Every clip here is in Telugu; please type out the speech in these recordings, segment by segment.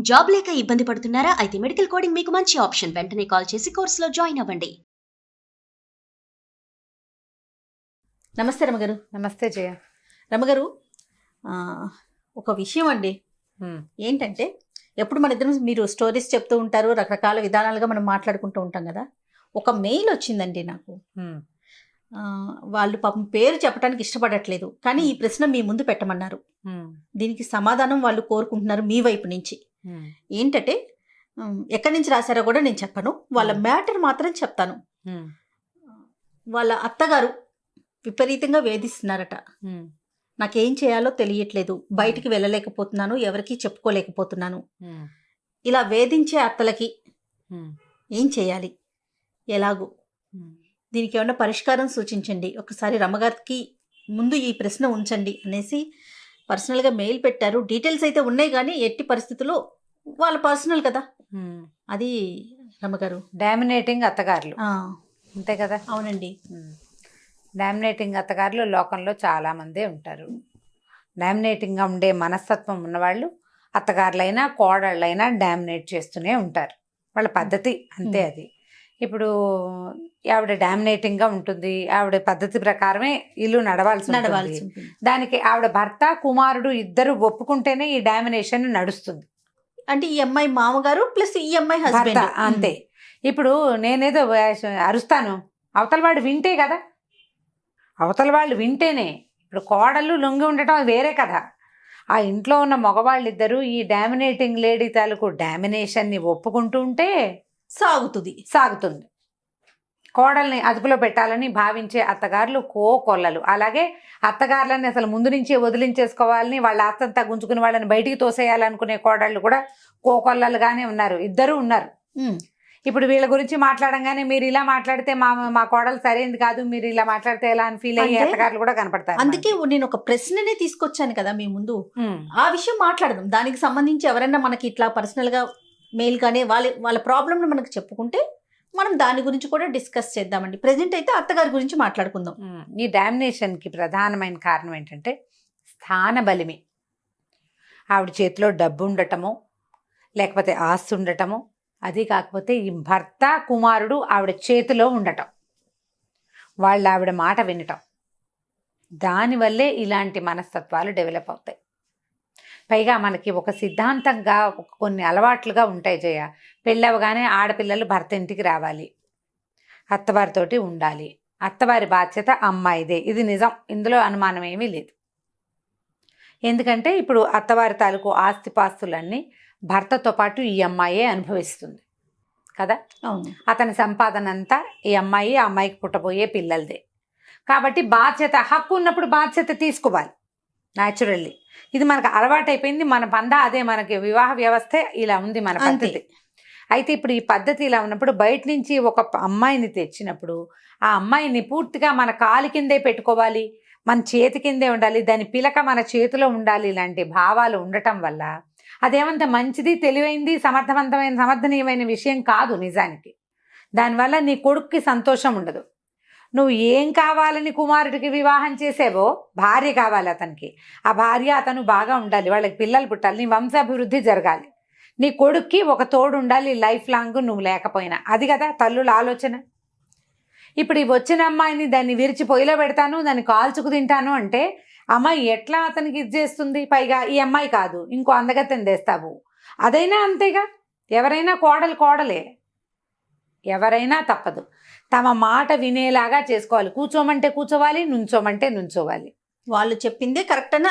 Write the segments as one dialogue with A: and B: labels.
A: జాబ్ లేక ఇబ్బంది పడుతున్నారా? అయితే మెడికల్ కోడింగ్ మీకు మంచి ఆప్షన్. వెంటనే కాల్ చేసి కోర్సులో జాయిన్ అవ్వండి.
B: నమస్తే రమగారు.
C: నమస్తే జయ.
B: రమగారు, ఒక విషయం అండి. ఏంటంటే ఎప్పుడు మన ఇద్దరం మీరు స్టోరీస్ చెప్తూ ఉంటారు, రకరకాల విధానాలుగా మనం మాట్లాడుకుంటూ ఉంటాం కదా. ఒక మెయిల్ వచ్చిందండి నాకు. వాళ్ళు పాపం పేరు చెప్పడానికి ఇష్టపడట్లేదు, కానీ ఈ ప్రశ్న మీ ముందు పెట్టమన్నారు. దీనికి సమాధానం వాళ్ళు కోరుకుంటున్నారు మీ వైపు నుంచి. ఏంటంటే ఎక్కడి నుంచి రాశారో కూడా నేను చెప్పను, వాళ్ళ మ్యాటర్ మాత్రం చెప్తాను. వాళ్ళ అత్తగారు విపరీతంగా వేధిస్తున్నారట. నాకేం చేయాలో తెలియట్లేదు, బయటికి వెళ్ళలేకపోతున్నాను, ఎవరికి చెప్పుకోలేకపోతున్నాను. ఇలా వేధించే అత్తలకి ఏం చేయాలి, ఎలాగూ దీనికి ఏమన్నా పరిష్కారం సూచించండి, ఒకసారి రమ్మగారికి ముందు ఈ ప్రశ్న ఉంచండి అనేసి పర్సనల్గా మెయిల్ పెట్టారు. డీటెయిల్స్ అయితే ఉన్నాయి, కానీ ఎట్టి పరిస్థితుల్లో వాళ్ళ పర్సనల్ కదా అది. రమ్మగారు,
C: డామినేటింగ్ అత్తగారులు అంతే కదా?
B: అవునండి.
C: డామినేటింగ్ అత్తగారులు లోకంలో చాలామందే ఉంటారు. డామినేటింగ్గా ఉండే మనస్తత్వం ఉన్నవాళ్ళు అత్తగారులైనా కోడళ్ళైనా డామినేట్ చేస్తూనే ఉంటారు. వాళ్ళ పద్ధతి అంతే అది. ఇప్పుడు ఆవిడ డామినేటింగ్గా ఉంటుంది, ఆవిడ పద్ధతి ప్రకారమే ఇల్లు నడవాల్సి దానికి ఆవిడ భర్త కుమారుడు ఇద్దరు ఒప్పుకుంటేనే ఈ డామినేషన్ నడుస్తుంది.
B: అంటే ఈ అమ్మాయి మామగారు ప్లస్ ఈ అమ్మాయి హస్బెండ్
C: అంతే. ఇప్పుడు నేనేదో అరుస్తాను, అవతల వాడు వింటే కదా, అవతల వాళ్ళు వింటేనే. ఇప్పుడు కోడళ్ళు లొంగి ఉండటం వేరే కదా. ఆ ఇంట్లో ఉన్న మగవాళ్ళిద్దరూ ఈ డామినేటింగ్ లేడీ తాలూకు డామినేషన్ని ఒప్పుకుంటూ ఉంటే సాగుతుంది. కోడల్ని అదుపులో పెట్టాలని భావించే అత్తగారులు కోకొల్లలు. అలాగే అత్తగారులని అసలు ముందు నుంచే వదిలించేసుకోవాలని, వాళ్ళ ఆస్తంతా గుంజుకుని వాళ్ళని బయటికి తోసేయాలనుకునే కోడళ్ళు కూడా కోకొల్లలుగానే ఉన్నారు, ఇద్దరు ఉన్నారు. ఇప్పుడు వీళ్ళ గురించి మాట్లాడంగానే మీరు ఇలా మాట్లాడితే మా కోడలు సరైనది కాదు, మీరు ఇలా మాట్లాడితే ఎలా అని ఫీల్ అయ్యే అత్తగారులు కూడా కనపడతారు.
B: అందుకే నేను ఒక ప్రశ్ననే తీసుకొచ్చాను కదా మీ ముందు, ఆ విషయం మాట్లాడదాం. దానికి సంబంధించి ఎవరైనా మనకి ఇట్లా పర్సనల్ గా మెయిల్ కానీ వాళ్ళ ప్రాబ్లమ్ మనకు చెప్పుకుంటే మనం దాని గురించి కూడా డిస్కస్ చేద్దామండి. ప్రెజెంట్ అయితే అత్తగారి గురించి మాట్లాడుకుందాం.
C: ఈ డామినేషన్కి ప్రధానమైన కారణం ఏంటంటే స్థాన బలిమి. ఆవిడ చేతిలో డబ్బు ఉండటము, లేకపోతే ఆస్తి ఉండటము, అది కాకపోతే ఈ భర్త కుమారుడు ఆవిడ చేతిలో ఉండటం, వాళ్ళు ఆవిడ మాట వినటం, దానివల్లే ఇలాంటి మనస్తత్వాలు డెవలప్ అవుతాయి. పైగా మనకి ఒక సిద్ధాంతంగా కొన్ని అలవాట్లుగా ఉంటాయి జయ. పెళ్ళవగానే ఆడపిల్లలు భర్త ఇంటికి రావాలి, అత్తవారితోటి ఉండాలి, అత్తవారి బాధ్యత అమ్మాయిదే. ఇది నిజం, ఇందులో అనుమానం ఏమీ లేదు. ఎందుకంటే ఇప్పుడు అత్తవారి తాలూకు ఆస్తిపాస్తులన్నీ భర్తతో పాటు ఈ అమ్మాయే అనుభవిస్తుంది కదా. అతని సంపాదన అంతా ఈ అమ్మాయి, ఆ అమ్మాయికి పుట్టబోయే పిల్లలదే. కాబట్టి బాధ్యత, హక్కు ఉన్నప్పుడు బాధ్యత తీసుకోవాలి న్యాచురల్లీ. ఇది మనకు అలవాటైపోయింది, మన పందా అదే, మనకి వివాహ వ్యవస్థ ఇలా ఉంది, మన పద్ధతి. అయితే ఇప్పుడు ఈ పద్ధతి ఇలా ఉన్నప్పుడు బయట నుంచి ఒక అమ్మాయిని తెచ్చినప్పుడు ఆ అమ్మాయిని పూర్తిగా మన కాలి కిందే పెట్టుకోవాలి, మన చేతి కిందే ఉండాలి, దాని పిలక మన చేతిలో ఉండాలి, ఇలాంటి భావాలు ఉండటం వల్ల అదేమంత మంచిది, తెలివైంది, సమర్థనీయమైన విషయం కాదు నిజానికి. దానివల్ల నీ కొడుక్కి సంతోషం ఉండదు. నువ్వు ఏం కావాలని కుమారుడికి వివాహం చేసేవో, భార్య కావాలి అతనికి, ఆ భార్య అతను బాగా ఉండాలి, వాళ్ళకి పిల్లలు పుట్టాలి, నీ వంశాభివృద్ధి జరగాలి, నీ కొడుక్కి ఒక తోడు ఉండాలి లైఫ్ లాంగ్ నువ్వు లేకపోయినా. అది కదా తల్లుల ఆలోచన. ఇప్పుడు ఈ వచ్చిన అమ్మాయిని దాన్ని విరిచి పొయ్యిలో పెడతాను, దాన్ని కాల్చుకు తింటాను అంటే అమ్మాయి ఎట్లా అతనికి ఇది చేస్తుంది? పైగా ఈ అమ్మాయి కాదు, ఇంకో అందగత్తెని తెస్తావు, అదైనా అంతేగా. ఎవరైనా కోడలే, ఎవరైనా తప్పదు, తమ మాట వినేలాగా చేసుకోవాలి. కూర్చోమంటే కూర్చోవాలి, నుంచోమంటే నుంచోవాలి,
B: వాళ్ళు చెప్పిందే కరెక్ట్ అని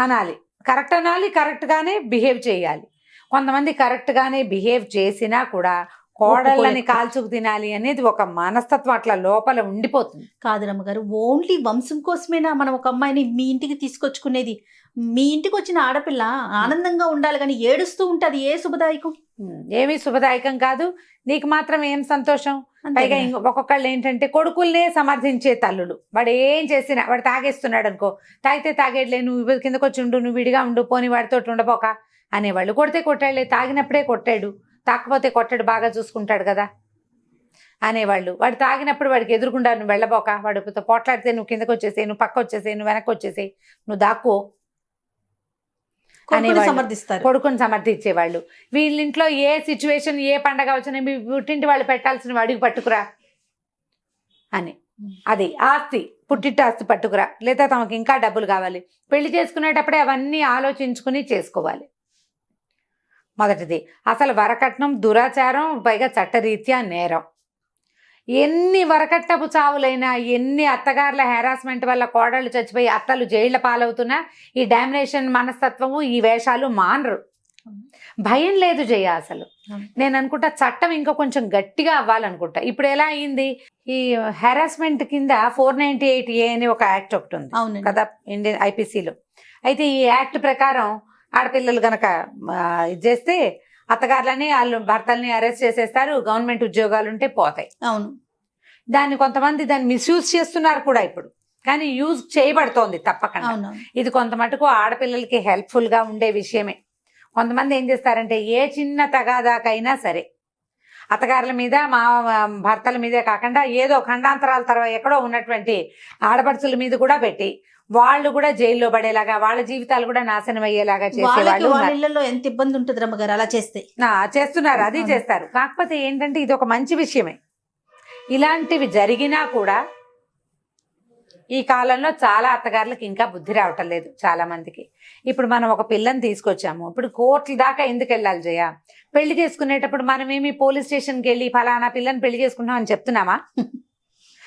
C: అనాలి, కరెక్ట్ అనాలి, కరెక్ట్గానే బిహేవ్ చేయాలి. కొంతమంది కరెక్ట్గానే బిహేవ్ చేసినా కూడా కోడళ్ళని కాల్చుకు తినాలి అనేది ఒక మనస్తత్వం అట్లా లోపల ఉండిపోతుంది.
B: కాదు రమ్మగారు, ఓన్లీ వంశం కోసమేనా మనం ఒక అమ్మాయిని మీ ఇంటికి తీసుకొచ్చుకునేది? మీ ఇంటికి వచ్చిన ఆడపిల్ల ఆనందంగా ఉండాలి, కానీ ఏడుస్తూ ఉంటుంది, ఏ శుభదాయకం?
C: ఏమీ శుభదాయకం కాదు. నీకు మాత్రం ఏం సంతోషం? పైగా ఒక్కొక్కళ్ళు ఏంటంటే కొడుకుల్నే సమర్థించే తల్లులు. వాడు ఏం చేసినా, వాడు తాగేస్తున్నాడు అనుకో, తాగితే తాగేట్లే, నువ్వు కిందకు వచ్చి ఉండు, నువ్వు విడిగా ఉండు, పోని వాడితో ఉండబోక అనేవాళ్ళు. కొడితే కొట్టాడులే, తాగినప్పుడే కొట్టాడు, తాకపోతే కొట్టాడు, బాగా చూసుకుంటాడు కదా అనేవాళ్ళు. వాడు తాగినప్పుడు వాడికి ఎదురుకుండా నువ్వు వెళ్ళబోక, వాడితో పోట్లాడితే నువ్వు కిందకు వచ్చేసేయి, నువ్వు పక్క వచ్చేసేయి, నువ్వు వెనక్కి వచ్చేసేయి, నువ్వు దాక్కో అనేవాళ్ళు.
B: సమర్థిస్తారు.
C: కొడుకుని సమర్థించేవాళ్ళు. వీళ్ళింట్లో ఏ సిచ్యువేషన్ ఏ పండగ వచ్చినా మీ పుట్టింటి వాళ్ళు పెట్టాల్సిన అడిగి పట్టుకురా అని. అది ఆస్తి, పుట్టింటి ఆస్తి పట్టుకురా, లేదా తమకు ఇంకా డబ్బులు కావాలి. పెళ్లి చేసుకునేటప్పుడే అవన్నీ ఆలోచించుకుని చేసుకోవాలి. మొదటిది అసలు వరకట్నం దురాచారం, పైగా చట్టరీత్యా నేరం. ఎన్ని వరకట్నపు చావులైనా, ఎన్ని అత్తగారుల హెరాస్మెంట్ వల్ల కోడళ్ళు చచ్చిపోయి అత్తలు జైళ్ల పాలవుతున్నా ఈ డామినేషన్ మనస్తత్వము, ఈ వేషాలు మానరు. భయం లేదు జయ. అసలు నేను అనుకుంటా చట్టం ఇంకా కొంచెం గట్టిగా అవ్వాలనుకుంటా. ఇప్పుడు ఎలా అయింది, ఈ హెరాస్మెంట్ కింద 498A అని ఒక యాక్ట్ ఒకటి ఉంది కదా ఇండియన్ ఐపీసీలో. అయితే ఈ యాక్ట్ ప్రకారం ఆడపిల్లలు గనక ఇది చేస్తే అత్తగారులని వాళ్ళు భర్తల్ని అరెస్ట్ చేసేస్తారు, గవర్నమెంట్ ఉద్యోగాలు ఉంటే పోతాయి.
B: అవును.
C: దాన్ని కొంతమంది దాన్ని మిస్యూజ్ చేస్తున్నారు కూడా ఇప్పుడు, కానీ యూజ్ చేయబడుతోంది తప్పకుండా. ఇది కొంత మటుకు ఆడపిల్లలకి హెల్ప్ఫుల్ గా ఉండే విషయమే. కొంతమంది ఏం చేస్తారంటే ఏ చిన్న తగాదాకైనా సరే అత్తగారుల మీద మా భర్తల మీదే కాకుండా ఏదో ఖండాంతరాల తర్వాత ఎక్కడో ఉన్నటువంటి ఆడపడుచుల మీద కూడా పెట్టి వాళ్ళు కూడా జైల్లో పడేలాగా, వాళ్ళ జీవితాలు కూడా నాశనం అయ్యేలాగా చేసేవాళ్ళు.
B: వాళ్ళ ఎంత ఇబ్బంది ఉంటుంది రమ్మగారు అలా చేస్తే.
C: చేస్తున్నారు, అది చేస్తారు. కాకపోతే ఏంటంటే ఇది ఒక మంచి విషయమే. ఇలాంటివి జరిగినా కూడా ఈ కాలంలో చాలా అత్తగారులకు ఇంకా బుద్ధి రావటం లేదు చాలా మందికి. ఇప్పుడు మనం ఒక పిల్లని తీసుకొచ్చాము, ఇప్పుడు కోర్టుల దాకా ఎందుకు వెళ్ళాలి జయ? పెళ్లి చేసుకునేటప్పుడు మనమేమి పోలీస్ స్టేషన్కి వెళ్ళి ఫలానా పిల్లని పెళ్లి చేసుకుంటాం అని చెప్తున్నామా?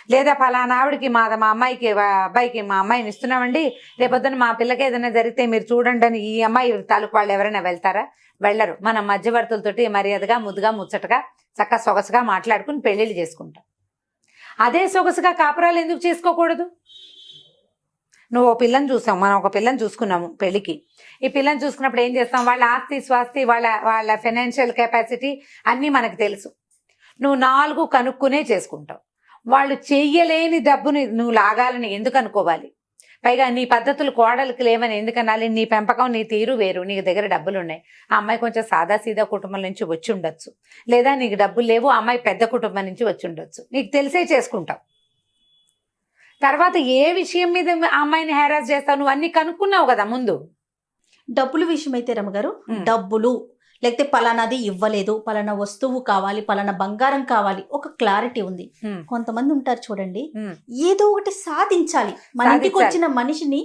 C: లేదా ఫలానా ఆవిడకి మా అమ్మాయికి అబ్బాయికి మా అమ్మాయిని ఇస్తున్నామండి, రేపొద్దున మా పిల్లకి ఏదైనా జరిగితే మీరు చూడండి అని ఈ అమ్మాయి తాలూకు వాళ్ళు ఎవరైనా వెళ్తారా? వెళ్ళరు. మనం మధ్యవర్తులతోటి మర్యాదగా ముద్దుగా ముచ్చటగా చక్కగా సొగసుగా మాట్లాడుకుని పెళ్లిళ్ళు చేసుకుంటాం. అదే సొగసుగా కాపురాలు ఎందుకు చేసుకోకూడదు? నువ్వు ఓ పిల్లని చూసాం, మనం ఒక పిల్లని చూసుకున్నాము పెళ్లికి. ఈ పిల్లని చూసుకున్నప్పుడు ఏం చేస్తాం, వాళ్ళ ఆస్తి స్వాస్తి వాళ్ళ ఫైనాన్షియల్ కెపాసిటీ అన్నీ మనకు తెలుసు. నువ్వు 4 కనుక్కునే చేసుకుంటావు. వాళ్ళు చెయ్యలేని డబ్బుని నువ్వు లాగాలని ఎందుకు అనుకోవాలి? పైగా నీ పద్ధతులు కోడలికి లేవని ఎందుకనాలి? నీ పెంపకం నీ తీరు వేరు, నీకు దగ్గర డబ్బులు ఉన్నాయి. ఆ అమ్మాయి కొంచెం సాదాసీదా కుటుంబం నుంచి వచ్చి ఉండొచ్చు, లేదా నీకు డబ్బులు లేవు, ఆ అమ్మాయి పెద్ద కుటుంబం నుంచి వచ్చి ఉండొచ్చు. నీకు తెలిసే చేసుకుంటావు. తర్వాత ఏ విషయం మీద ఆ అమ్మాయిని హెరాస్ చేస్తావు? నువ్వు అన్ని కనుక్కున్నావు కదా ముందు.
B: డబ్బుల విషయం అయితే రమ్మగారు, డబ్బులు లేకపోతే పలానాది ఇవ్వలేదు, పలానా వస్తువు కావాలి, పలానా బంగారం కావాలి, ఒక క్లారిటీ ఉంది. కొంతమంది ఉంటారు చూడండి, ఏదో ఒకటి సాధించాలి, మన ఇంటికి వచ్చిన మనిషిని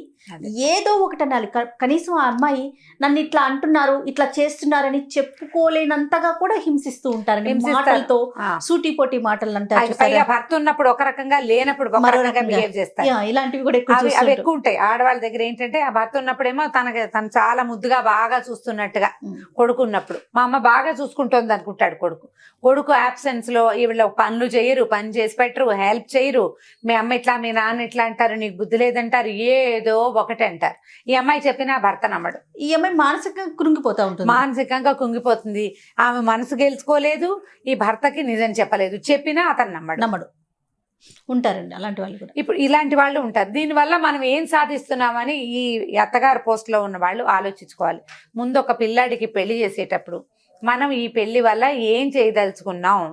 B: ఏదో ఒకటి అనాలి. కనీసం ఆ అమ్మాయి నన్ను ఇట్లా అంటున్నారు, ఇట్లా చేస్తున్నారని చెప్పుకోలేనంతగా కూడా హింసిస్తూ ఉంటారు మాటలతో, సూటిపోటి మాటలు అంటారు.
C: భర్త ఉన్నప్పుడు ఒక రకంగా, లేనప్పుడు మరో రకంగా బిహేవ్ చేస్తారు.
B: ఇలాంటివి కూడా
C: అవి ఎక్కువ ఉంటాయి ఆడవాళ్ళ దగ్గర. ఏంటంటే ఆ భర్త ఉన్నప్పుడేమో తను చాలా ముద్దుగా బాగా చూస్తున్నట్టుగా, కొడుకున్నప్పుడు మా అమ్మ బాగా చూసుకుంటోంది అనుకుంటాడు కొడుకు అబ్సెన్స్ లో ఈవిడ పనులు చేయరు, పని చేసి పెట్టరు, హెల్ప్ చేయరు. మీ అమ్మ ఇట్లా, మీ నాన్న ఇట్లా అంటారు, నీకు బుద్ధి లేదంటారు, ఏదో ఒకటి అంటారు. ఈ అమ్మాయి చెప్పినా భర్త నమ్మడు.
B: ఈ అమ్మాయి మానసికంగా కృంగిపోతా ఉంటుంది.
C: మానసికంగా కుంగిపోతుంది. ఆమె మనసు గెలుచుకోలేదు, ఈ భర్తకి నిజం చెప్పలేదు, చెప్పినా అతను నమ్మడు.
B: ఉంటారండి అలాంటి వాళ్ళు కూడా.
C: ఇప్పుడు ఇలాంటి వాళ్ళు ఉంటారు. దీనివల్ల మనం ఏం సాధిస్తున్నామని ఈ అత్తగారు పోస్ట్ లో ఉన్న వాళ్ళు ఆలోచించుకోవాలి. ముందు ఒక పిల్లాడికి పెళ్లి చేసేటప్పుడు మనం ఈ పెళ్లి వల్ల ఏం చేయదలుచుకున్నాం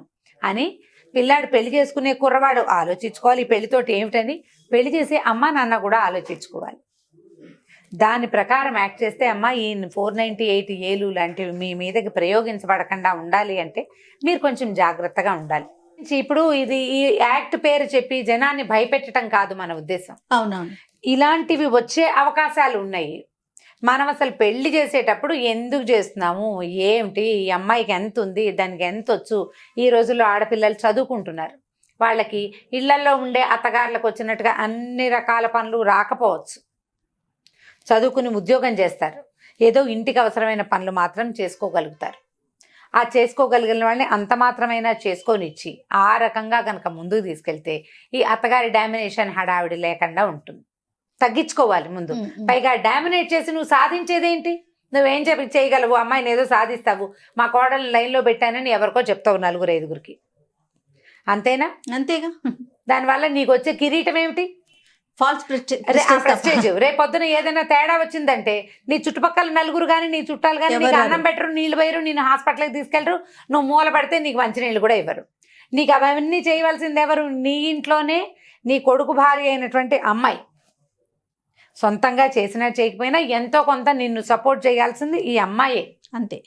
C: అని పిల్లాడు పెళ్లి చేసుకునే కుర్రవాడు ఆలోచించుకోవాలి. ఈ పెళ్లితోటి ఏమిటని పెళ్లి చేసే అమ్మ నాన్న కూడా ఆలోచించుకోవాలి. దాని ప్రకారం యాక్ట్ చేస్తే అమ్మ ఈ 498A లాంటివి మీ మీదకి ప్రయోగించబడకుండా ఉండాలి అంటే మీరు కొంచెం జాగ్రత్తగా ఉండాలి. ఇప్పుడు ఇది ఈ యాక్ట్ పేరు చెప్పి జనాన్ని భయపెట్టడం కాదు మన ఉద్దేశం.
B: అవునవును,
C: ఇలాంటివి వచ్చే అవకాశాలు ఉన్నాయి. మనం అసలు పెళ్లి చేసేటప్పుడు ఎందుకు చేస్తున్నాము, ఏమిటి, ఈ అమ్మాయికి ఎంత ఉంది, దానికి ఎంత వచ్చు. ఈ రోజుల్లో ఆడపిల్లలు చదువుకుంటున్నారు, వాళ్ళకి ఇళ్లలో ఉండే అత్తగారులకు వచ్చినట్టుగా అన్ని రకాల పనులు రాకపోవచ్చు. చదువుకుని ఉద్యోగం చేస్తారు, ఏదో ఇంటికి అవసరమైన పనులు మాత్రం చేసుకోగలుగుతారు. ఆ చేసుకోగలిగిన వాళ్ళని అంత మాత్రమైనా చేసుకొనిచ్చి ఆ రకంగా కనుక ముందుకు తీసుకెళ్తే ఈ అత్తగారి డామినేషన్ హడావిడి లేకుండా ఉంటుంది. తగ్గించుకోవాలి ముందు. పైగా డామినేట్ చేసి నువ్వు సాధించేదేంటి? నువ్వేం చేయగలవు? అమ్మాయిని ఏదో సాధిస్తావు, మా కోడలు లైన్లో పెట్టానని ఎవరికో చెప్తావు 4-5 అంతేనా?
B: అంతేగా.
C: దానివల్ల నీకు వచ్చే కిరీటం ఏమిటి?
B: False
C: prestige. రేపొద్దున ఏదైనా తేడా వచ్చిందంటే నీ చుట్టుపక్కల నలుగురు కానీ, నీ చుట్టాలు కానీ నీకు అన్నం పెట్టరు, నీళ్లు పోయరు, నేను హాస్పిటల్కి తీసుకెళ్లరు, నువ్వు మూల పడితే నీకు మంచినీళ్ళు కూడా ఇవ్వరు. నీకు అవన్నీ చేయవలసింది ఎవరు? నీ ఇంట్లోనే నీ కొడుకు భార్య అయినటువంటి అమ్మాయి. సొంతంగా చేసినా చేయకపోయినా ఎంతో కొంత నిన్ను సపోర్ట్ చేయాల్సింది ఈ అమ్మాయే.
B: అంతే.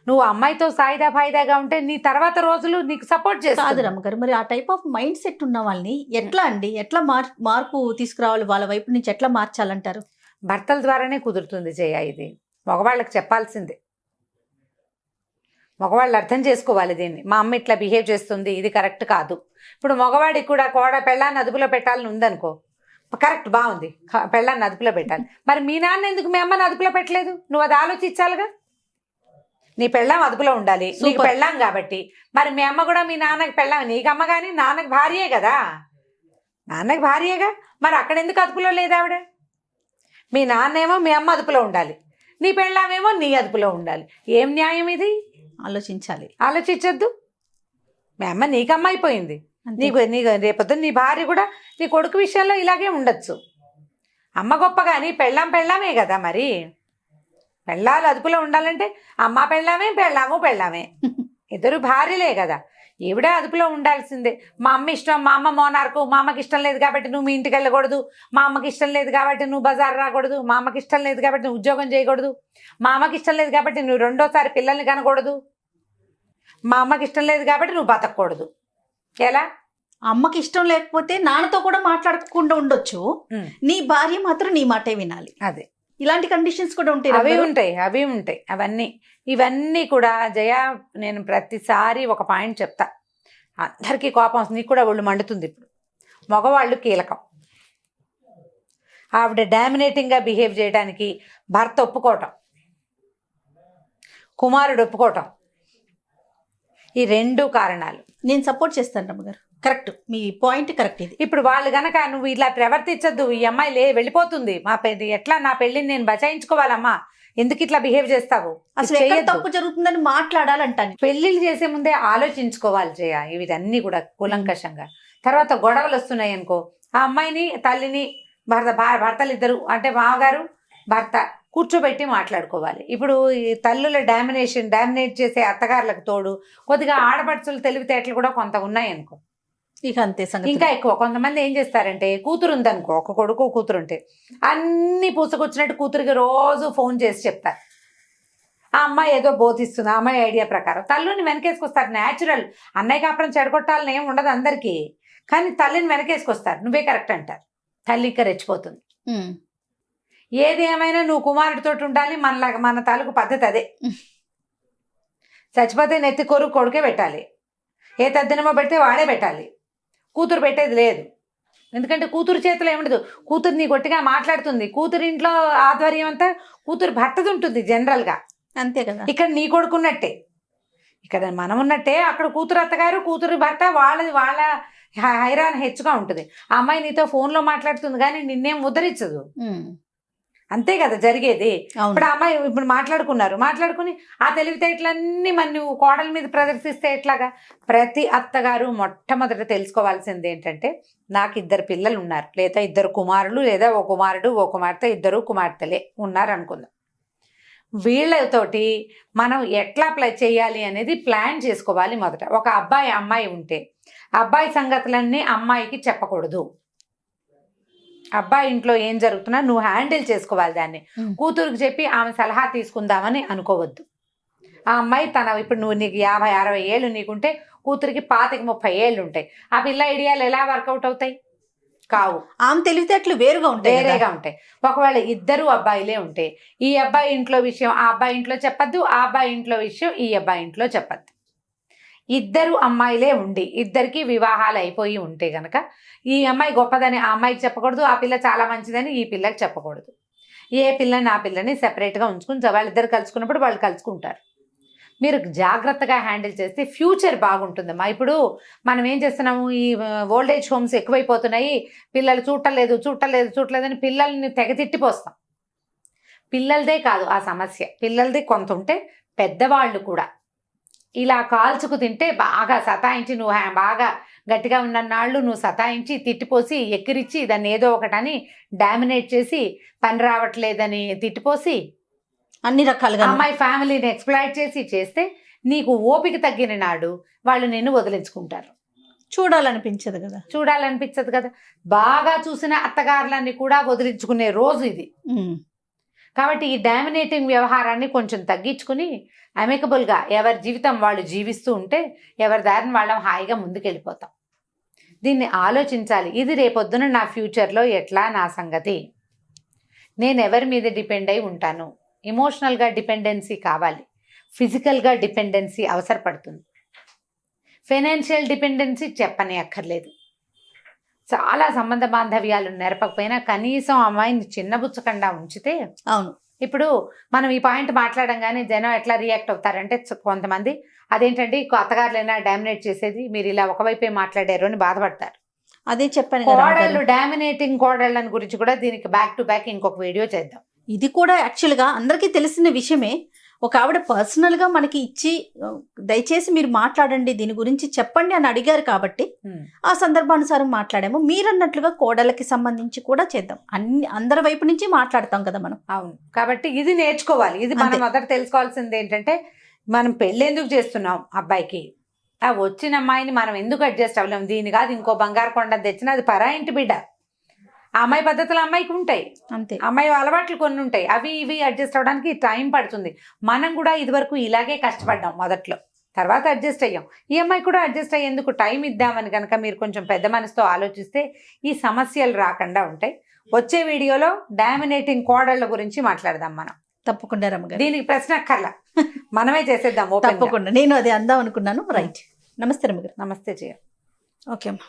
C: నువ్వు అమ్మాయితో సాయిదా ఫాయిదాగా ఉంటే నీ తర్వాత రోజులు నీకు సపోర్ట్
B: కాదు
C: చేస్తుంది.
B: రమ్మగారు, మరి ఆ టైప్ ఆఫ్ మైండ్ సెట్ ఉన్న వాళ్ళని ఎట్లా అండి, ఎట్లా మార్పు తీసుకురావాలి, వాళ్ళ వైపు నుంచి ఎట్లా మార్చాలంటారు?
C: భర్తల ద్వారానే కుదురుతుంది జయ. ఇది మగవాళ్ళకి చెప్పాల్సిందే. మగవాళ్ళు అర్థం చేసుకోవాలి దీన్ని. మా అమ్మ ఇట్లా బిహేవ్ చేస్తుంది, ఇది కరెక్ట్ కాదు. ఇప్పుడు మగవాడికి కూడా పెళ్ళాన్ని అదుపులో పెట్టాలని ఉందనుకో, కరెక్ట్, బాగుంది, పెళ్ళాన్ని అదుపులో పెట్టాలి. మరి మీ నాన్న ఎందుకు మీ అమ్మని అదుపులో పెట్టలేదు? నువ్వు అది ఆలోచించాలిగా. నీ పెళ్ళాం అదుపులో ఉండాలి, నీకు పెళ్ళాం కాబట్టి. మరి మీ అమ్మ కూడా మీ నాన్నకి పెళ్ళాం, నీకు అమ్మ కానీ నాన్నకి భార్యే కదా, నాన్నకి భార్యేగా. మరి అక్కడ ఎందుకు అదుపులో లేదు ఆవిడ? మీ నాన్నేమో మీ అమ్మ అదుపులో ఉండాలి, నీ పెళ్ళామేమో నీ అదుపులో ఉండాలి. ఏం న్యాయం ఇది?
B: ఆలోచించాలి.
C: ఆలోచించద్దు. మీ అమ్మ నీకమ్మ అయిపోయింది, నీకు రేపొద్దు నీ భార్య కూడా నీ కొడుకు విషయంలో ఇలాగే ఉండొచ్చు. అమ్మ గొప్ప కానీ పెళ్ళామే కదా. మరి పెళ్ళాలు అదుపులో ఉండాలంటే అమ్మ పెళ్ళామే, పెళ్ళామే ఇద్దరు భార్యలే కదా. ఈవిడే అదుపులో ఉండాల్సిందే. మా అమ్మ ఇష్టం, మా అమ్మ మోనార్కు, మా అమ్మకి ఇష్టం లేదు కాబట్టి నువ్వు మీ ఇంటికి వెళ్ళకూడదు, మా అమ్మకి ఇష్టం లేదు కాబట్టి నువ్వు బజార్ రాకూడదు, మా అమ్మకి ఇష్టం లేదు కాబట్టి నువ్వు ఉద్యోగం చేయకూడదు, మా అమ్మకి ఇష్టం లేదు కాబట్టి నువ్వు రెండోసారి పిల్లల్ని కనకూడదు, మా అమ్మకి ఇష్టం లేదు కాబట్టి నువ్వు బతకూడదు. ఎలా?
B: అమ్మకి ఇష్టం లేకపోతే నాన్నతో కూడా మాట్లాడకుండా ఉండొచ్చు, నీ భార్య మాత్రం నీ మాటే వినాలి.
C: అదే,
B: ఇలాంటి కండిషన్స్ కూడా ఉంటాయి.
C: అవి ఉంటాయి. ఇవన్నీ కూడా జయ, నేను ప్రతిసారి ఒక పాయింట్ చెప్తా. అందరికీ కోపం వస్తుంది, నీకు కూడా ఒళ్ళు మండుతుంది. ఇప్పుడు మగవాళ్ళు కీలకం. ఆవిడ డామినేటింగ్గా బిహేవ్ చేయడానికి భర్త ఒప్పుకోవటం, కుమారుడు ఒప్పుకోవటం, ఈ రెండు కారణాలు.
B: నేను సపోర్ట్ చేస్తాను రమ్మగారు, కరెక్ట్, మీ పాయింట్ కరెక్ట్. ఇది
C: ఇప్పుడు వాళ్ళు గనక నువ్వు ఇలా ప్రవర్తించద్దు, ఈ అమ్మాయి వెళ్ళిపోతుంది, ఎట్లా నా పెళ్ళిని నేను బచాయించుకోవాలమ్మా, ఎందుకు ఇట్లా బిహేవ్ చేస్తావు,
B: అసలు ఎక్కడ తప్పు జరుగుతుందని మాట్లాడాలంటాను.
C: పెళ్ళిళ్ళు చేసే ముందే ఆలోచించుకోవాలి జయ, ఇవన్నీ కూడా కూలంకషంగా. తర్వాత గొడవలు వస్తున్నాయి అనుకో, ఆ అమ్మాయిని, తల్లిని, భర్తలు ఇద్దరు అంటే మామగారు భర్త కూర్చోబెట్టి మాట్లాడుకోవాలి. ఇప్పుడు ఈ తల్లుల డామినేట్ చేసే అత్తగారులకు తోడు కొద్దిగా ఆడపడుచులు తెలివితేటలు కూడా కొంత ఉన్నాయనుకో,
B: ఇక అంతే సంగతి.
C: ఇంకా ఎక్కువ. కొంతమంది ఏం చేస్తారంటే, కూతురు ఉందనుకో, ఒక కొడుకు కూతురు ఉంటే అన్ని పూసకొచ్చినట్టు కూతురికి రోజు ఫోన్ చేసి చెప్తారు. ఆ అమ్మాయి ఏదో బోధిస్తుంది, ఆ అమ్మాయి ఐడియా ప్రకారం తల్లిని వెనకేసుకొస్తారు. న్యాచురల్. అన్నయ్య కాపురం చెడగొట్టాలని ఏం ఉండదు అందరికీ, కానీ తల్లిని వెనకేసుకొస్తారు. నువ్వే కరెక్ట్ అంటారు. తల్లి ఇంకా రెచ్చిపోతుంది. ఏది ఏమైనా నువ్వు కుమారుడితోటి ఉండాలి, మన తాలూకు పద్ధతి అదే. చచ్చిపోతే నెత్తి కొడుకే పెట్టాలి, ఏ తద్దినమో పెడితే వాడే పెట్టాలి, కూతురు పెట్టేది లేదు. ఎందుకంటే కూతురు చేతిలో ఏముండదు, కూతురు నీ గట్టిగా మాట్లాడుతుంది, కూతురు ఇంట్లో ఆధ్వర్యం అంతా కూతురు భర్తది ఉంటుంది జనరల్గా.
B: అంతే కదా.
C: ఇక్కడ నీ కొడుకున్నట్టే, ఇక్కడ మనం ఉన్నట్టే అక్కడ కూతురు అత్తగారు, కూతురు భర్త, వాళ్ళ హైరాన్ హెచ్చుగా ఉంటుంది. ఆ అమ్మాయి నీతో ఫోన్లో మాట్లాడుతుంది కానీ నిన్నేం ఉద్ధరించదు. అంతే కదా జరిగేది. ఇప్పుడు అమ్మాయి ఇప్పుడు మాట్లాడుకుని ఆ తెలివితేటలన్నీ మన నువ్వు కోడల మీద ప్రదర్శిస్తే ఎట్లాగా? ప్రతి అత్తగారు మొట్టమొదట తెలుసుకోవాల్సింది ఏంటంటే, నాకు 2 పిల్లలు ఉన్నారు, లేదా 2 కుమారులు, లేదా ఓ కుమారుడు ఓ కుమార్తె, 2 కుమార్తెలే ఉన్నారు అనుకుందాం. వీళ్ళతోటి మనం ఎట్లా చేయాలి అనేది ప్లాన్ చేసుకోవాలి మొదట. ఒక అమ్మాయి ఉంటే అబ్బాయి సంగతులన్నీ అమ్మాయికి చెప్పకూడదు. అబ్బాయి ఇంట్లో ఏం జరుగుతున్నా నువ్వు హ్యాండిల్ చేసుకోవాలి దాన్ని. కూతురుకి చెప్పి ఆమె సలహా తీసుకుందామని అనుకోవద్దు. ఆ అమ్మాయి ఇప్పుడు నీకు 50-60 ఏళ్ళు నీకుంటే, కూతురికి 25-30 ఏళ్ళు ఉంటాయి. ఆ పిల్ల ఐడియాలు ఎలా వర్కౌట్ అవుతాయి? కావు.
B: ఆమె తెలివితేటలు వేరేగా
C: ఉంటాయి. ఒకవేళ 2 అబ్బాయిలే ఉంటే, ఈ అబ్బాయి ఇంట్లో విషయం ఆ అబ్బాయి ఇంట్లో చెప్పద్దు, ఆ అబ్బాయి ఇంట్లో విషయం ఈ అబ్బాయి ఇంట్లో చెప్పద్దు. 2 అమ్మాయిలే ఉండి 2కి వివాహాలు అయిపోయి ఉంటే గనక, ఈ అమ్మాయి గొప్పదని ఆ అమ్మాయికి చెప్పకూడదు, ఆ పిల్ల చాలా మంచిదని ఈ పిల్లకి చెప్పకూడదు. ఏ పిల్లని ఆ పిల్లని సెపరేట్గా ఉంచుకుని వాళ్ళిద్దరు కలుసుకున్నప్పుడు వాళ్ళు కలుసుకుంటారు. మీరు జాగ్రత్తగా హ్యాండిల్ చేస్తే ఫ్యూచర్ బాగుంటుందమ్మా. ఇప్పుడు మనం ఏం చేస్తున్నాము, ఈ ఓల్డ్ ఏజ్ హోమ్స్ ఎక్కువైపోతున్నాయి, పిల్లలు చూడలేదని పిల్లల్ని తెగతిట్టిపోస్తాం. పిల్లలదే కాదు ఆ సమస్య, పిల్లలది కొంత ఉంటే పెద్దవాళ్ళు కూడా ఇలా కాల్చుకు తింటే బాగా సతాయించి, నువ్వు బాగా గట్టిగా ఉన్నన్నాళ్ళు నువ్వు సతాయించి తిట్టిపోసి ఎక్కిరిచ్చి దాన్ని ఏదో ఒకటని డామినేట్ చేసి పని రావట్లేదని తిట్టిపోసి
B: అన్ని రకాలుగా
C: అమ్మాయి ఫ్యామిలీని ఎక్స్ప్లాయిట్ చేస్తే నీకు ఓపిక తగ్గిన నాడు వాళ్ళు నిన్ను వదిలించుకుంటారు.
B: చూడాలనిపించదు కదా.
C: చూడాలనిపించదు కదా. బాగా చూసిన అత్తగారులన్నీ కూడా వదిలించుకునే రోజు ఇది. కాబట్టి ఈ డామినేటింగ్ వ్యవహారాన్ని కొంచెం తగ్గించుకుని అమికబుల్గా ఎవరి జీవితం వాళ్ళు జీవిస్తూ ఉంటే ఎవరి దారిని వాళ్ళం హాయిగా ముందుకెళ్ళిపోతాం. దీన్ని ఆలోచించాలి. ఇది రేపొద్దున నా ఫ్యూచర్లో ఎట్లా నా సంగతి, నేను ఎవరి మీద డిపెండ్ అయి ఉంటాను. ఎమోషనల్గా డిపెండెన్సీ కావాలి, ఫిజికల్గా డిపెండెన్సీ అవసరపడుతుంది. ఫైనాన్షియల్ డిపెండెన్సీ చెప్పనే అక్కర్లేదు. చాలా సంబంధ బాంధవ్యాలు నెరపకపోయినా కనీసం అమ్మాయిని చిన్నబుచ్చకుండా ఉంచితే.
B: అవును,
C: ఇప్పుడు మనం ఈ పాయింట్ మాట్లాడంగానే జనం ఎట్లా రియాక్ట్ అవుతారంటే కొంతమంది అదేంటండి అత్తగారులైనా డామినేట్ చేసేది, మీరు ఇలా ఒకవైపే మాట్లాడారు అని బాధపడతారు.
B: అదే చెప్పాను.
C: కోడళ్ళు డామినేటింగ్ కోడళ్ళని గురించి కూడా దీనికి బ్యాక్ టు బ్యాక్ ఇంకొక వీడియో చేద్దాం.
B: ఇది కూడా యాక్చువల్గా అందరికీ తెలిసిన విషయమే. ఒక ఆవిడ పర్సనల్గా మనకి ఇచ్చి దయచేసి మీరు మాట్లాడండి దీని గురించి చెప్పండి అని అడిగారు కాబట్టి ఆ సందర్భానుసారం మాట్లాడాము. మీరన్నట్లుగా కోడళ్ళకి సంబంధించి కూడా చేద్దాం. అందరి వైపు నుంచి మాట్లాడతాం కదా మనం.
C: అవును, కాబట్టి ఇది నేర్చుకోవాలి. ఇది మనం మొదట తెలుసుకోవాల్సింది ఏంటంటే మనం పెళ్ళి ఎందుకు చేస్తున్నాం అబ్బాయికి, ఆ వచ్చిన అమ్మాయిని మనం ఎందుకు అడ్జస్ట్ అవ్వలేము. దీని కాదు ఇంకో బంగారు కొండ తెచ్చినా అది పరా ఇంటి బిడ్డ. ఆ అమ్మాయి పద్ధతులు అమ్మాయికి ఉంటాయి,
B: అంతే.
C: అమ్మాయి అలవాట్లు కొన్ని ఉంటాయి, అవి ఇవి అడ్జస్ట్ అవ్వడానికి టైం పడుతుంది. మనం కూడా ఇదివరకు ఇలాగే కష్టపడ్డాం మొదట్లో, తర్వాత అడ్జస్ట్ అయ్యాం. ఈ అమ్మాయి కూడా అడ్జస్ట్ అయ్యేందుకు టైం ఇద్దామని కనుక మీరు కొంచెం పెద్ద మనసుతో ఆలోచిస్తే ఈ సమస్యలు రాకుండా ఉంటాయి. వచ్చే వీడియోలో డామినేటింగ్ కోడళ్ళ గురించి మాట్లాడదాం మనం.
B: తప్పకుండా రమ్మగారు,
C: దీనికి ప్రశ్న అక్కర్లా, మనమే చేసేద్దాం.
B: తప్పకుండా, నేను అది అందాం అనుకున్నాను. రైట్, నమస్తే రమ్మగారు.
C: నమస్తే జయ.
B: ఓకే అమ్మా.